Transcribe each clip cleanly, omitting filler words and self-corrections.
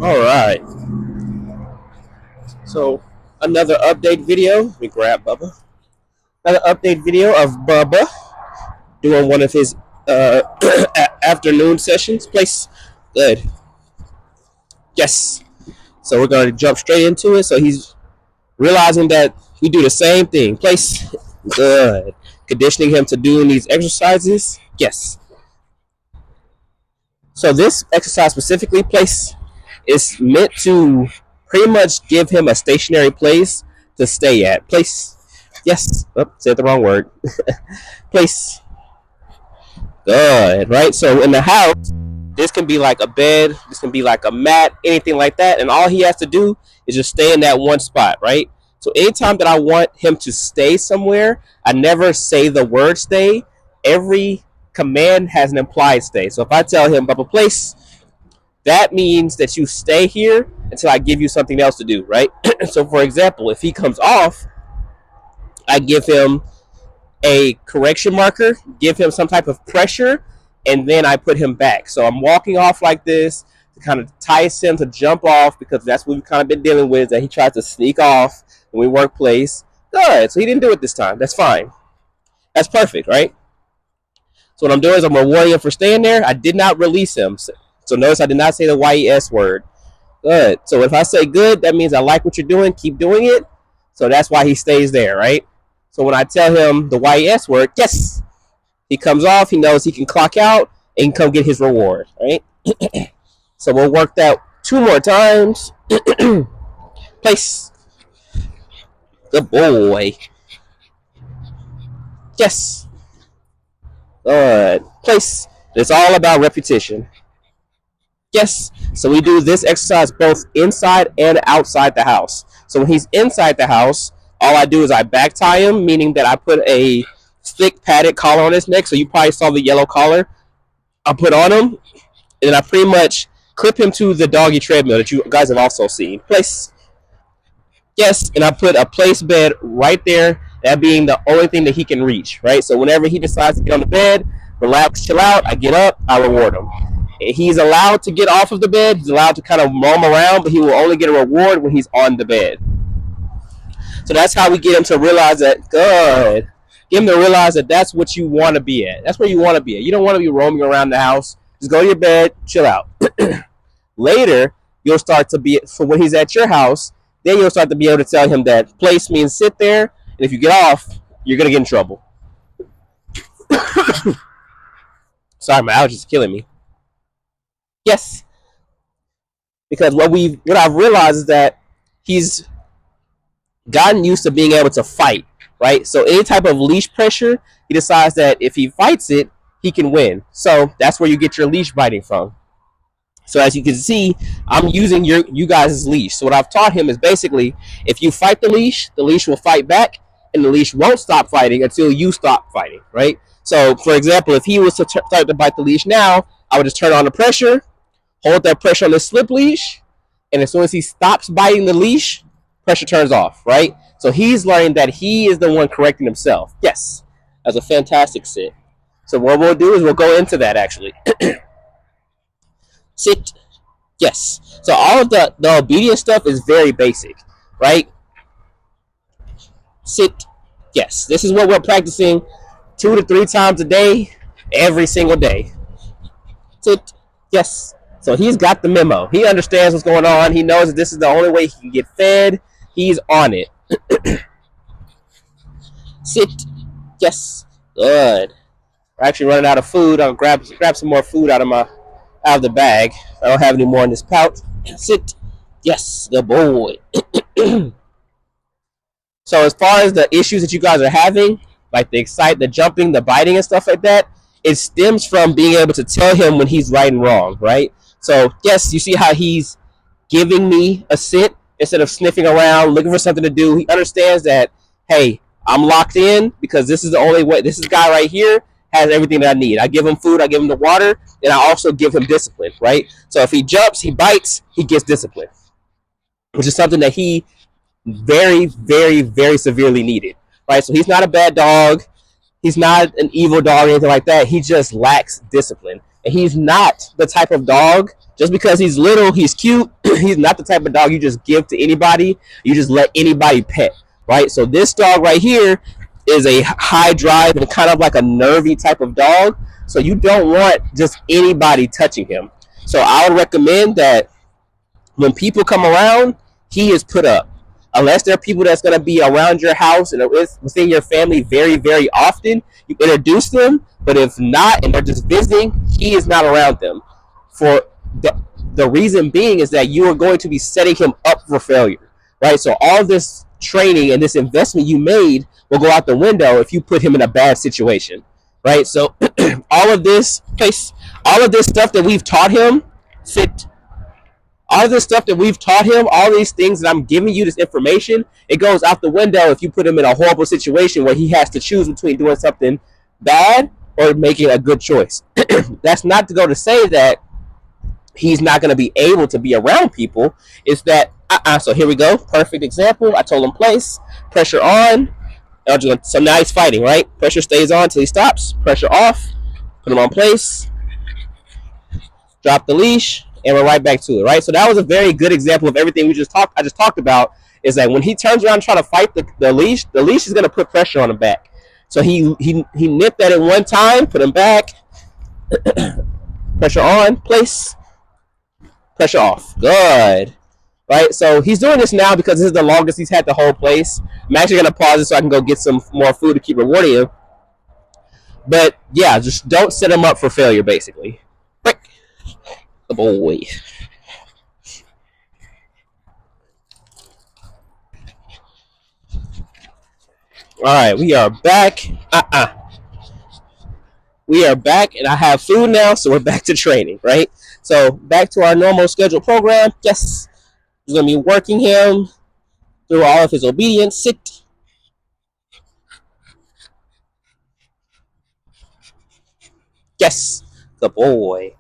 All right. So another update video. Let me grab Bubba. Another update video of Bubba doing one of his uh, afternoon sessions. Place good. Yes. So we're going to jump straight into it. So he's realizing that we do the same thing. Place good. Conditioning him to doing these exercises. Yes. So this exercise specifically, place, is meant to pretty much give him a stationary place to stay at. Place. Yes. Oh, said the wrong word. Place. Good. Right. So in the house, this can be like a bed. This can be like a mat. Anything like that. And all he has to do is just stay in that one spot. Right. So anytime that I want him to stay somewhere, I never say the word stay. Every command has an implied stay. So if I tell him Bubba place, that means that you stay here until I give you something else to do, right? So for example, if he comes off, I give him a correction marker, give him some type of pressure, and then I put him back. So I'm walking off like this to kind of entice him to jump off, because that's what we've kind of been dealing with, that he tries to sneak off when we work place. Good. So he didn't do it this time. That's fine. That's perfect, right? So what I'm doing is I'm rewarding him for staying there. I did not release him. So notice I did not say the YES word. Good. So if I say good, that means I like what you're doing. Keep doing it. So that's why he stays there, right? So when I tell him the YES word, yes, he comes off. He knows he can clock out and come get his reward, right? So we'll work that 2 more times. Place. Good boy. Yes. Good. Place. It's all about repetition. Yes. So we do this exercise both inside and outside the house. So when he's inside the house, all I do is I back tie him, meaning that I put a thick padded collar on his neck. So you probably saw the yellow collar I put on him, and I pretty much clip him to the doggy treadmill that you guys have also seen. Place. Yes, and I put a place bed right there, that being the only thing that he can reach, right? So whenever he decides to get on the bed, relax, chill out, I get up, I reward him. He's allowed to get off of the bed, he's allowed to kind of roam around, but he will only get a reward when he's on the bed. So that's how we get him to realize that, good. Get him to realize that that's what you want to be at. That's where you want to be at. You don't want to be roaming around the house. Just go to your bed, chill out. Later, you'll start to be, so when he's at your house, then you'll start to be able to tell him that place means sit there, and if you get off, you're going to get in trouble. Sorry, my allergies is killing me. Yes. Because what I've realized is that he's gotten used to being able to fight, right? So any type of leash pressure, he decides that if he fights it, he can win. So that's where you get your leash biting from. So as you can see, I'm using you guys' leash. So what I've taught him is basically, if you fight the leash will fight back, and the leash won't stop fighting until you stop fighting, right? So for example, if he was to start to bite the leash now, I would just turn on the pressure, hold that pressure on the slip leash, and as soon as he stops biting the leash, pressure turns off, right? So he's learning that he is the one correcting himself. Yes, that's a fantastic sit. So what we'll do is we'll go into that actually. Sit. Yes. So all of the obedience stuff is very basic, right? Sit. Yes. This is what we're practicing 2 to 3 times a day, every single day. Sit. Yes. So he's got the memo. He understands what's going on. He knows that this is the only way he can get fed. He's on it. Sit. Yes. Good. We're actually running out of food. I'll grab some more food out of the bag. I don't have any more in this pouch. Sit. Yes, the boy. So as far as the issues that you guys are having, like the jumping, the biting, and stuff like that, it stems from being able to tell him when he's right and wrong, right? So yes, you see how he's giving me a sit instead of sniffing around, looking for something to do. He understands that, hey, I'm locked in because this is the only way. This guy right here has everything that I need. I give him food, I give him the water, and I also give him discipline, right? So if he jumps, he bites, he gets discipline, which is something that he very, very, very severely needed, right? So he's not a bad dog. He's not an evil dog or anything like that. He just lacks discipline. And he's not the type of dog, just because he's little, he's cute, He's not the type of dog you just give to anybody. You just let anybody pet, right? So this dog right here is a high drive and kind of like a nervy type of dog. So you don't want just anybody touching him. So I would recommend that when people come around, he is put up. Unless there are people that's going to be around your house and within your family very, very often, you introduce them. But if not, and they're just visiting, he is not around them. For the reason being is that you are going to be setting him up for failure, right? So all this training and this investment you made will go out the window if you put him in a bad situation, right? So all of this stuff that we've taught him, sit. All this stuff that we've taught him, all these things that I'm giving you, this information, it goes out the window if you put him in a horrible situation where he has to choose between doing something bad or making a good choice. That's not to go to say that he's not going to be able to be around people. It's that, so here we go. Perfect example. I told him place, pressure on. So now he's fighting, right? Pressure stays on until he stops. Pressure off. Put him on place. Drop the leash. And we're right back to it, right? So that was a very good example of everything I just talked about, is that when he turns around and try to fight the leash is going to put pressure on him back. So he nipped that in one time, put him back, pressure on, place, pressure off. Good. Right? So he's doing this now because this is the longest he's had the whole place. I'm actually going to pause it so I can go get some more food to keep rewarding him. But yeah, just don't set him up for failure, basically. The boy. Alright, we are back. We are back, and I have food now, so we're back to training, right? So, back to our normal scheduled program. Yes, we're going to be working him through all of his obedience. Sit. Yes, the boy.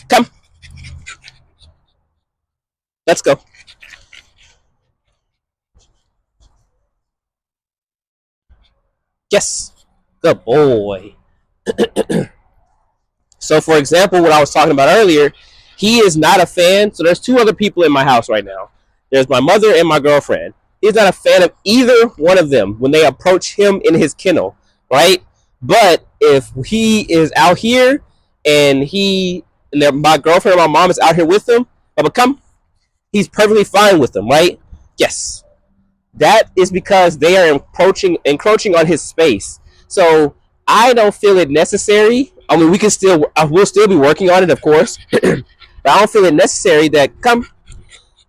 Come. Let's go. Yes. Good boy. So, for example, what I was talking about earlier, he is not a fan. So, there's two other people in my house right now. There's my mother and my girlfriend. He's not a fan of either one of them when they approach him in his kennel, right? But if he is out here and my girlfriend and my mom is out here with him, Bubba, come. He's perfectly fine with them, right? Yes. That is because they are encroaching on his space. So I don't feel it necessary. I mean, we'll still be working on it, of course. But I don't feel it necessary that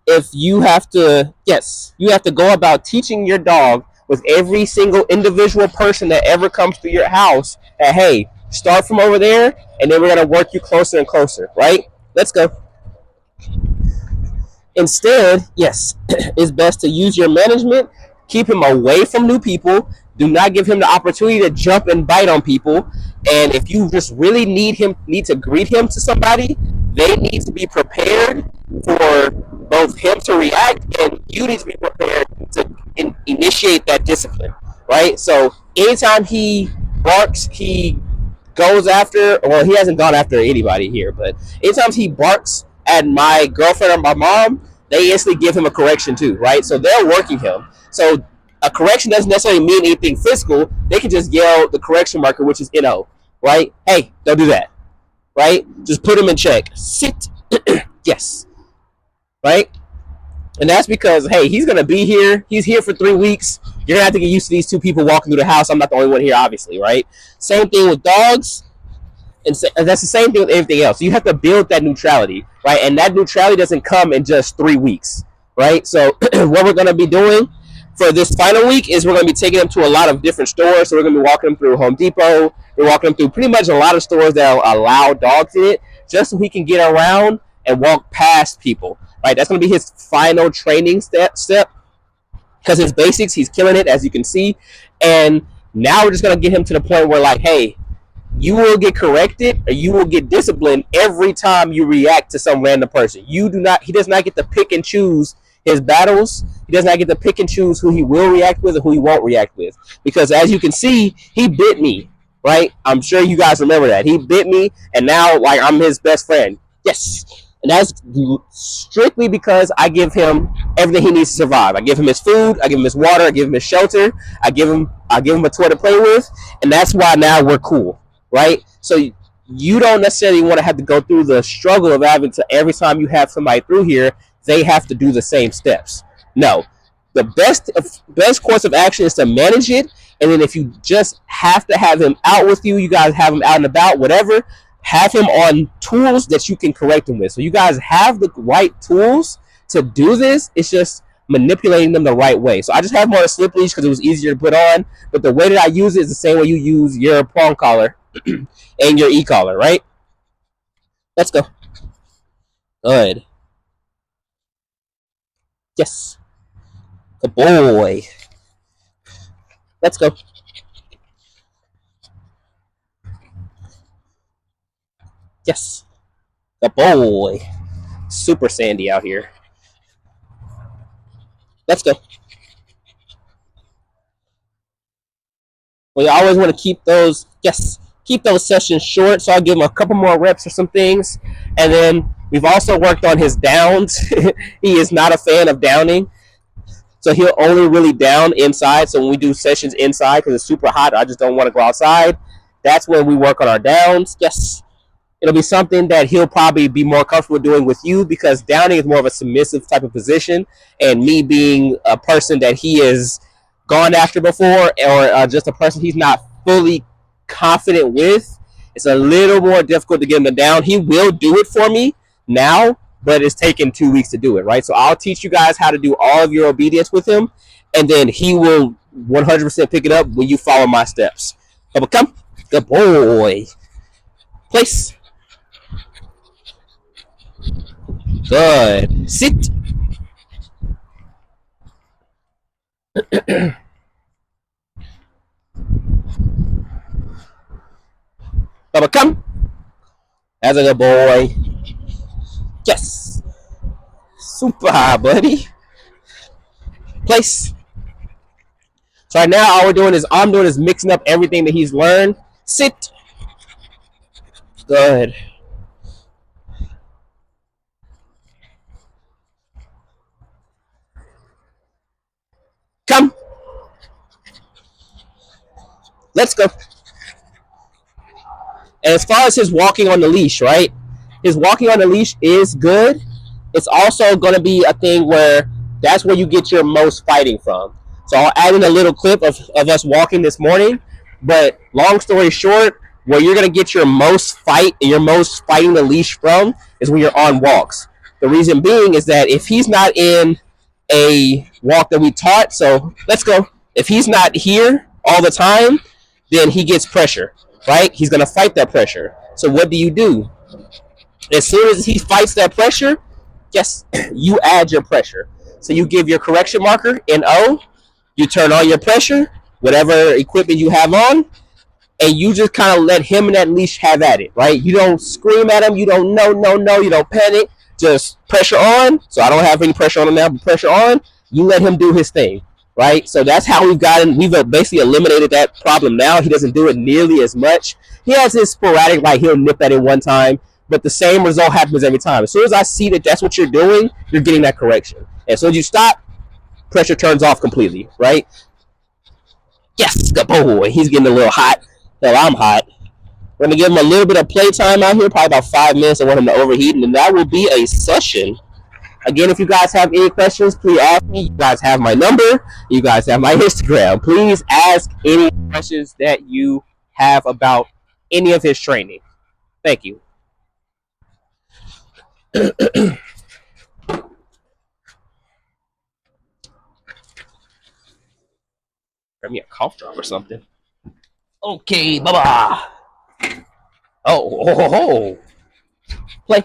if you have to go about teaching your dog with every single individual person that ever comes to your house that, hey, start from over there, and then we're going to work you closer and closer, right? Let's go. Instead, yes, it's best to use your management. Keep him away from new people. Do not give him the opportunity to jump and bite on people. And if you just really need to greet him to somebody, they need to be prepared for both him to react and you need to be prepared to initiate that discipline, right? So anytime he barks, he goes after, well, he hasn't gone after anybody here, but anytime he barks at my girlfriend or my mom, they instantly give him a correction too, right? So they're working him. So a correction doesn't necessarily mean anything physical. They can just yell the correction marker, which is NO, right? Hey, don't do that, right? Just put him in check. Sit. Yes, right? And that's because, hey, he's going to be here. He's here for 3 weeks. You're going to have to get used to these two people walking through the house. I'm not the only one here, obviously, right? Same thing with dogs. And that's the same thing with everything else. You have to build that neutrality, right? And that neutrality doesn't come in just 3 weeks, right? So what we're going to be doing for this final week is we're going to be taking them to a lot of different stores. So we're going to be walking them through Home Depot. We're walking them through pretty much a lot of stores that allow dogs in it, just so he can get around and walk past people, right? That's going to be his final training step because his basics, he's killing it, as you can see. And now we're just going to get him to the point where, like, hey, you will get corrected or you will get disciplined every time you react to some random person. He does not get to pick and choose his battles. He does not get to pick and choose who he will react with and who he won't react with. Because as you can see, he bit me, right? I'm sure you guys remember that. He bit me, and now, like, I'm his best friend. Yes. And that's strictly because I give him everything he needs to survive. I give him his food, I give him his water, I give him his shelter, I give him a toy to play with, and that's why now we're cool, right? So you don't necessarily want to have to go through the struggle of having to every time you have somebody through here, they have to do the same steps. No, the best course of action is to manage it, and then if you just have to have him out with you, you guys have him out and about, whatever. Have him on tools that you can correct him with. So you guys have the right tools to do this. It's just manipulating them the right way. So I just have him on a slip leash because it was easier to put on. But the way that I use it is the same way you use your prong collar and your e-collar, right? Let's go. Good. Yes. Good boy. Let's go. Yes. Good boy. Super sandy out here. Let's go. We always want to keep those sessions short. So I'll give him a couple more reps or some things. And then we've also worked on his downs. He is not a fan of downing. So he'll only really down inside. So when we do sessions inside, because it's super hot, I just don't want to go outside. That's when we work on our downs. Yes. It'll be something that he'll probably be more comfortable doing with you because downing is more of a submissive type of position. And me being a person that he has gone after before or just a person he's not fully confident with, it's a little more difficult to get him to down. He will do it for me now, but it's taken 2 weeks to do it, right? So I'll teach you guys how to do all of your obedience with him, and then he will 100% pick it up when you follow my steps. Come. Good boy. Place. Good. Sit. Bubba, come. That's a good boy. Yes. Super high, buddy. Place. So right now, all I'm doing is mixing up everything that he's learned. Sit. Good. Come. Let's go. And as far as his walking on the leash, right? His walking on the leash is good. It's also going to be a thing where that's where you get your most fighting from. So I'll add in a little clip of us walking this morning. But long story short, where you're going to get your most fighting the leash from is when you're on walks. The reason being is that if he's not in a walk that we taught, so let's go. If he's not here all the time, then he gets pressure, right? He's going to fight that pressure. So what do? As soon as he fights that pressure, yes, you add your pressure. So you give your correction marker in O, you turn on your pressure, whatever equipment you have on, and you just kind of let him and that leash have at it, right? You don't scream at him, you don't no, you don't panic, just pressure on. So I don't have any pressure on him now, but pressure on, you let him do his thing, right? So that's how we've basically eliminated that problem now. He doesn't do it nearly as much. He has his sporadic, like he'll nip at it one time, but the same result happens every time. As soon as I see that that's what you're doing, you're getting that correction. And as soon as you stop, pressure turns off completely, right? Yes, good boy. He's getting a little hot. Hell, I'm hot. We're going to give him a little bit of playtime out here, probably about 5 minutes. I want him to overheat, and then that will be a session. Again, if you guys have any questions, please ask me. You guys have my number. You guys have my Instagram. Please ask any questions that you have about any of his training. Thank you. Grab me a cough drop or something. Okay, Bubba. Oh. Play.